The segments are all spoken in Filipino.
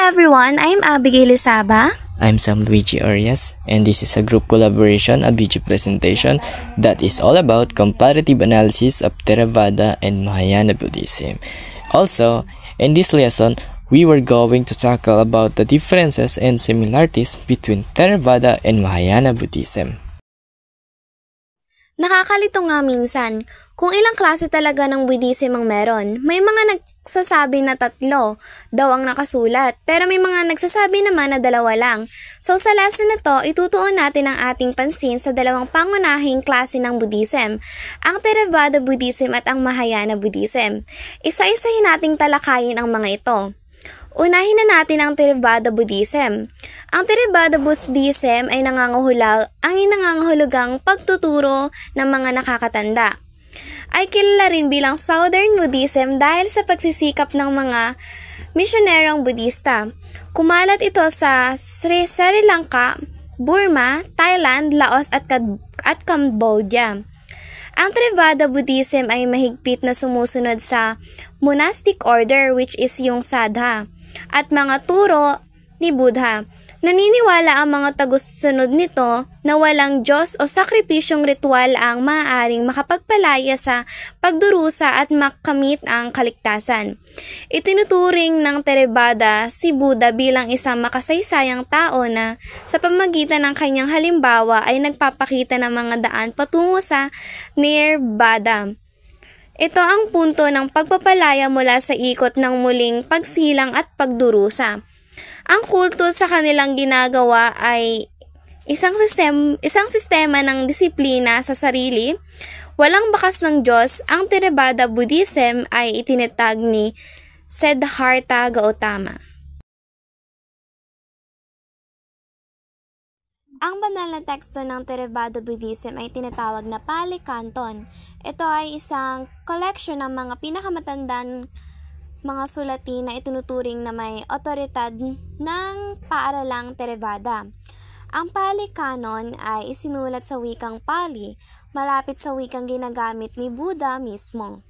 everyone, I'm Abigail Isaba. I'm Sam Luigi Arias, and this is a group collaboration, a video presentation that is all about comparative analysis of Theravada and Mahayana Buddhism. Also, in this lesson, we were going to tackle about the differences and similarities between Theravada and Mahayana Buddhism. Nakakalito nga minsan, kung ilang klase talaga ng Buddhism ang meron. May mga nagsasabi na 3 daw ang nakasulat, pero may mga nagsasabi naman na 2 lang. So sa lesson na to, itutuon natin ang ating pansin sa 2 pangunahing klase ng Buddhism, ang Theravada Buddhism at ang Mahayana Buddhism. Isa-isahin nating talakayin ang mga ito. Unahin na natin ang Theravada Buddhism. Ang Theravada Buddhism ay nangangahulugang pagtuturo ng mga nakakatanda. Ay kilala rin bilang Southern Buddhism dahil sa pagsisikap ng mga misyonerong Budista. Kumalat ito sa Sri Lanka, Burma, Thailand, Laos at Cambodia. Ang Theravada Buddhism ay mahigpit na sumusunod sa monastic order which is yung Sadha at mga turo ni Buddha. Naniniwala ang mga tagusunod nito na walang Diyos o sakripisyong ritual ang maaaring makapagpalaya sa pagdurusa at makamit ang kaligtasan. Itinuturing ng Theravada si Buddha bilang isang makasaysayang tao na sa pamamagitan ng kanyang halimbawa ay nagpapakita ng mga daan patungo sa Nirvana. Ito ang punto ng pagpapalaya mula sa ikot ng muling pagsilang at pagdurusa. Ang kulto sa kanilang ginagawa ay isang sistema ng disiplina sa sarili. Walang bakas ng Diyos. Ang Theravada Buddhism ay itinatag ni Siddhartha Gautama. Ang banal na teksto ng Theravada Buddhism ay tinatawag na Pali Canton. Ito ay isang collection ng mga pinakamatandang mga sulati na itinuturing na may otoridad ng paaralang Theravada. Ang Pali Canon ay isinulat sa wikang Pali, malapit sa wikang ginagamit ni Buddha mismo.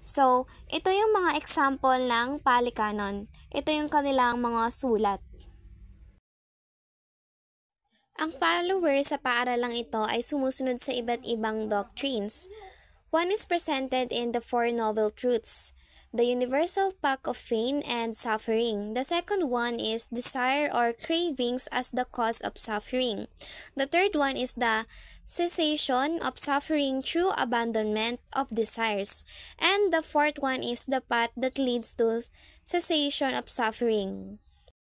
So, ito yung mga example ng Pali Canon. Ito yung kanilang mga sulat. Ang follower sa paaralang ito ay sumusunod sa iba't ibang doctrines. One is presented in the Four Noble Truths, the universal path of pain and suffering. The second one is desire or cravings as the cause of suffering. The third one is the cessation of suffering through abandonment of desires. And the fourth one is the path that leads to cessation of suffering.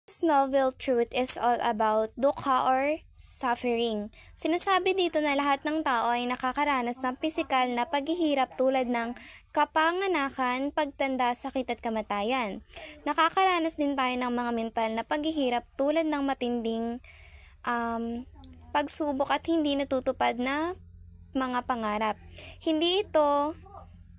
This noble truth is all about dukkha or suffering. Sinasabi dito na lahat ng tao ay nakakaranas ng pisikal na paghihirap tulad ng kapanganakan, pagtanda, sakit at kamatayan. Nakakaranas din tayo ng mga mental na paghihirap tulad ng matinding pagsubok at hindi natutupad na mga pangarap. Hindi ito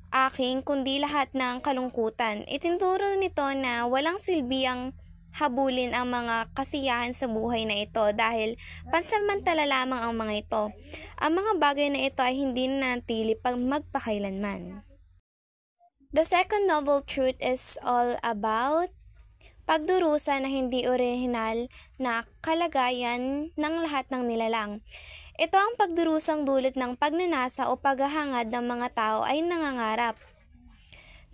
aking kundi lahat ng kalungkutan. Itinuturo nito na walang silbi ang habulin ang mga kasiyahan sa buhay na ito dahil pansamantala lamang ang mga ito. Ang mga bagay na ito ay hindi nanatili pag magpakailanman. The second noble truth is all about pagdurusa na hindi orihinal na kalagayan ng lahat ng nilalang. Ito ang pagdurusang dulot ng pagnanasa o paghahangad ng mga tao ay nangangarap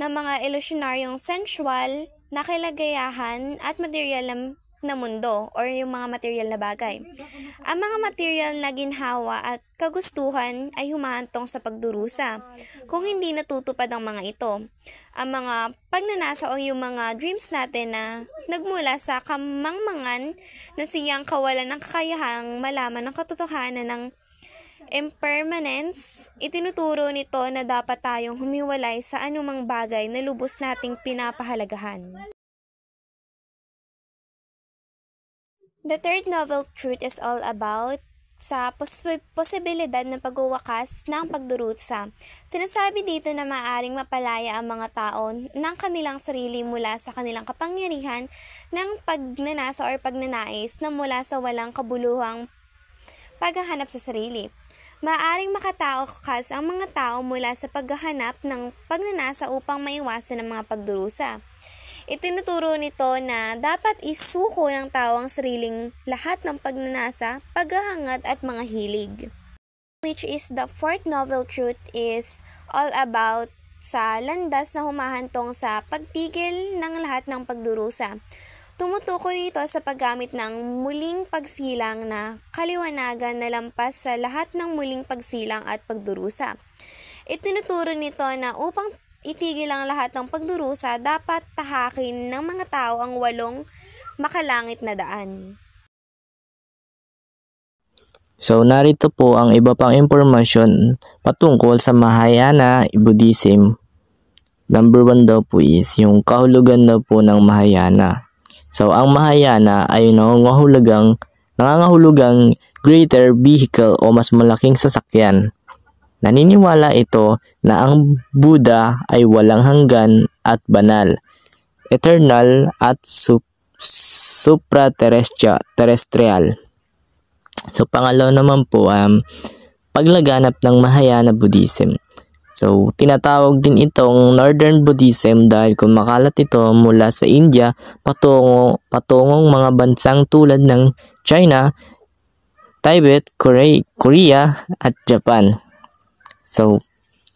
ng mga ilusyonaryong sensual na kalagayahan at material na mundo or yung mga material na bagay. Ang mga material na ginhawa at kagustuhan ay humahantong sa pagdurusa kung hindi natutupad ang mga ito. Ang mga pagnanasa o yung mga dreams natin na nagmula sa kamangmangan na siyang kawalan ng kakayahang malaman ng katotohanan ng impermanence, itinuturo nito na dapat tayong humiwalay sa anumang bagay na lubos nating pinapahalagahan. The third noble truth is all about sa posibilidad ng pagwawakas ng pagdurusa. Sinasabi dito na maaaring mapalaya ang mga tao ng kanilang sarili mula sa kanilang kapangyarihan ng pagnanasa o pagnanais na mula sa walang kabuluhang paghahanap sa sarili. Maaaring makataokas ang mga tao mula sa paghahanap ng pagnanasa upang maiwasan ang mga pagdurusa. Itinuturo nito na dapat isuko ng tao ang sariling lahat ng pagnanasa, paghahangad at mga hilig. Which is the fourth novel truth is all about sa landas na humahantong sa pagtigil ng lahat ng pagdurusa. Tumutukoy ito sa paggamit ng muling pagsilang na kaliwanagan na lampas sa lahat ng muling pagsilang at pagdurusa. Itinuturo nito na upang itigil ang lahat ng pagdurusa, dapat tahakin ng mga tao ang 8 makalangit na daan. So, narito po ang iba pang impormasyon patungkol sa Mahayana Buddhism. Number 1 daw po is yung kahulugan daw po ng Mahayana. So, ang Mahayana ay nangangahulugang greater vehicle o mas malaking sasakyan. Naniniwala ito na ang Buddha ay walang hanggan at banal, eternal at supraterrestrial. So, pangalawa naman po, paglaganap ng Mahayana Buddhism. So, tinatawag din itong Northern Buddhism dahil kumakalat ito mula sa India patungong mga bansang tulad ng China, Tibet, Korea at Japan. So,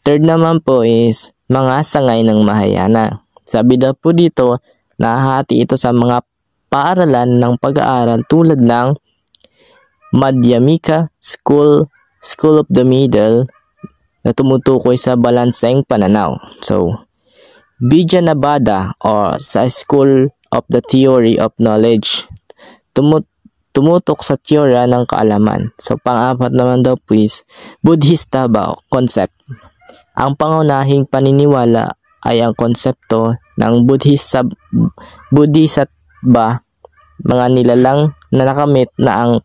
third naman po is mga sangay ng Mahayana. Sabi daw po dito, nahahati ito sa mga paaralan ng pag-aaral tulad ng Madhyamika School of the Middle, na tumutukoy sa balanseng pananaw. So, Vijnanabada or sa School of the Theory of Knowledge, tumutok sa teorya ng kaalaman. So, pang-apat naman daw po is Buddhista ba concept. Ang pangunahing paniniwala ay ang konsepto ng Bodhisattva, mga nilalang na nakamit na ang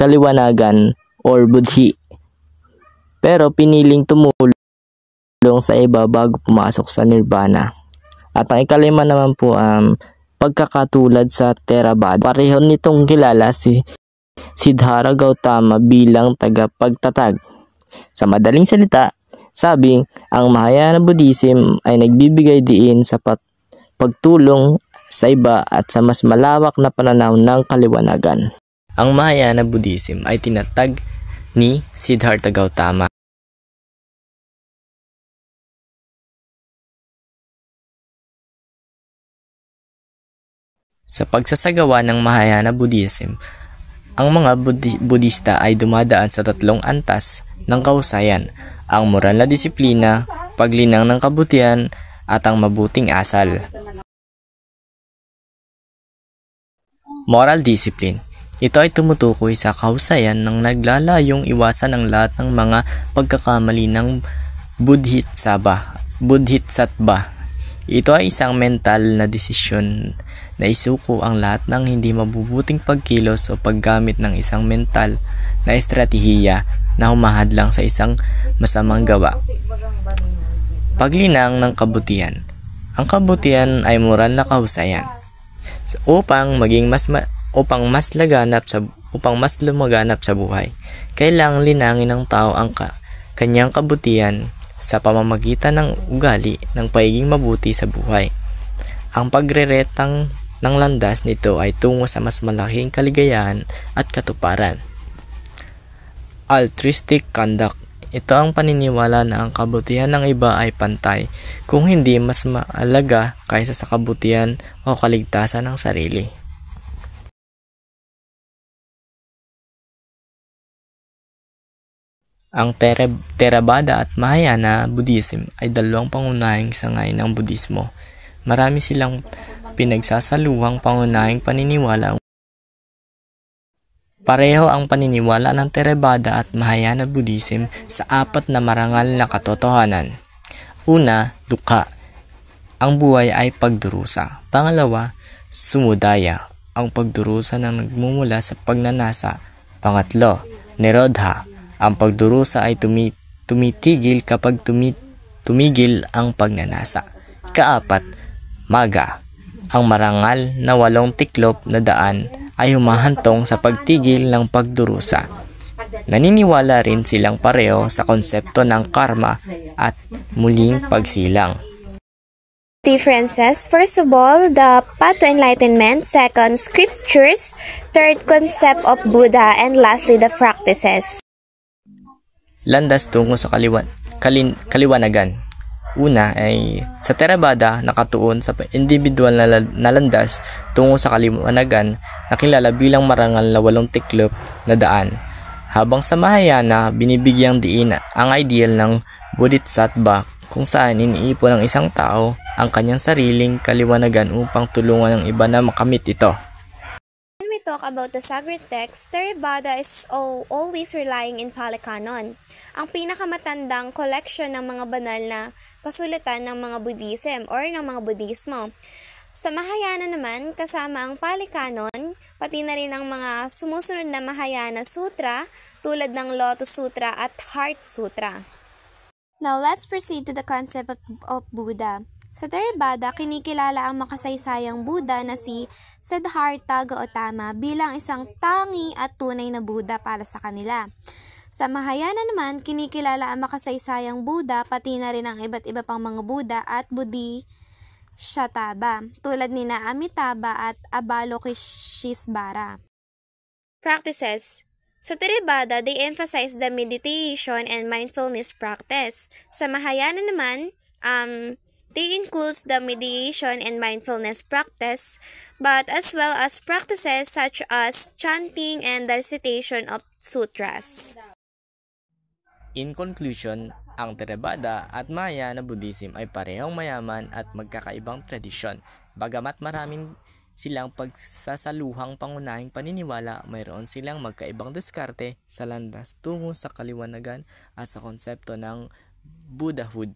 kaliwanagan or Buddhi, pero piniling tumulong sa iba bago pumasok sa Nirvana. At ang ikalima naman po pagkakatulad sa Theravada. Pareho nitong kilala si Siddhartha Gautama bilang tagapagtatag. Sa madaling salita, sabing ang Mahayana Buddhism ay nagbibigay diin sa pagtulong sa iba at sa mas malawak na pananaw ng kaliwanagan. Ang Mahayana Buddhism ay tinatag ni Siddhartha Gautama. Sa pagsasagawa ng Mahayana Buddhism, ang mga Buddhista ay dumadaan sa 3 antas ng kahusayan: ang moral na disiplina, paglinang ng kabutihan, at ang mabuting asal. Moral discipline. Ito ay tumutukoy sa kahusayan ng naglalayong iwasan ang lahat ng mga pagkakamali ng Bodhisattva. Ito ay isang mental na desisyon na isuko ang lahat ng hindi mabubuting pagkilos o paggamit ng isang mental na estratehiya na humahadlang sa isang masamang gawa. Paglinang ng kabutihan. Ang kabutihan ay moral na kahusayan. Upang mas lumaganap sa buhay, kailangang linangin ng tao ang kanyang kabutihan sa pamamagitan ng ugali ng pagiging mabuti sa buhay. Ang pagreretang ng landas nito ay tungo sa mas malaking kaligayahan at katuparan. Altruistic conduct. Ito ang paniniwala na ang kabutihan ng iba ay pantay, kung hindi mas mahalaga kaysa sa kabutihan o kaligtasan ng sarili. Ang Theravada at Mahayana Buddhism ay 2 pangunahing sangay ng Buddhismo. Marami silang pinagsasaluhang pangunahing paniniwala. Pareho ang paniniwala ng Theravada at Mahayana Buddhism sa 4 na marangal na katotohanan. Una, dukha. Ang buhay ay pagdurusa. Pangalawa, sumudaya. Ang pagdurusa na nagmumula sa pagnanasa. Pangatlo, nirodha. Ang pagdurusa ay tumitigil kapag tumigil ang pagnanasa. Ikaapat, magga. Ang marangal na 8 tiklop na daan ay humahantong sa pagtigil ng pagdurusa. Naniniwala rin silang pareho sa konsepto ng karma at muling pagsilang. Differences. First of all, the path to enlightenment. Second, scriptures. Third, concept of Buddha. And lastly, the practices. Landas tungo sa kaliwanagan. Una ay sa Theravada nakatuon sa individual na landas tungo sa kaliwanagan na kilala bilang marangal na 8 tiklop na daan. Habang sa Mahayana, binibigyang diin ang ideal ng Bodhisattva kung saan iniipon ng isang tao ang kanyang sariling kaliwanagan upang tulungan ng iba na makamit ito. When we talk about the sacred text, Theravada is always relying in Pali Canon, ang pinakamatandang collection ng mga banal na kasulatan ng mga Buddhism or ng mga Buddhismo. Sa Mahayana naman, kasama ang Pali Canon, pati na rin ang mga sumusunod na Mahayana Sutra tulad ng Lotus Sutra at Heart Sutra. Now, let's proceed to the concept of Buddha. Sa Theravada, kinikilala ang makasaysayang Buddha na si Siddhartha Gautama bilang isang tangi at tunay na Buddha para sa kanila. Sa Mahayana naman, kinikilala ang makasaysayang Buddha pati na rin ang iba't iba pang mga Buddha at Bodhisattva tulad nina Amitabha at Avalokiteshvara. Practices. Sa Theravada, they emphasize the meditation and mindfulness practice. Sa Mahayana naman, they include the meditation and mindfulness practice, but as well as practices such as chanting and the recitation of sutras. In conclusion, ang Theravada at Mahayana Buddhism ay parehong mayaman at magkakaibang tradisyon. Bagamat maraming silang pagsasaluhang pangunahing paniniwala, mayroon silang magkaibang diskarte sa landas tungo sa kaliwanagan at sa konsepto ng Buddhahood.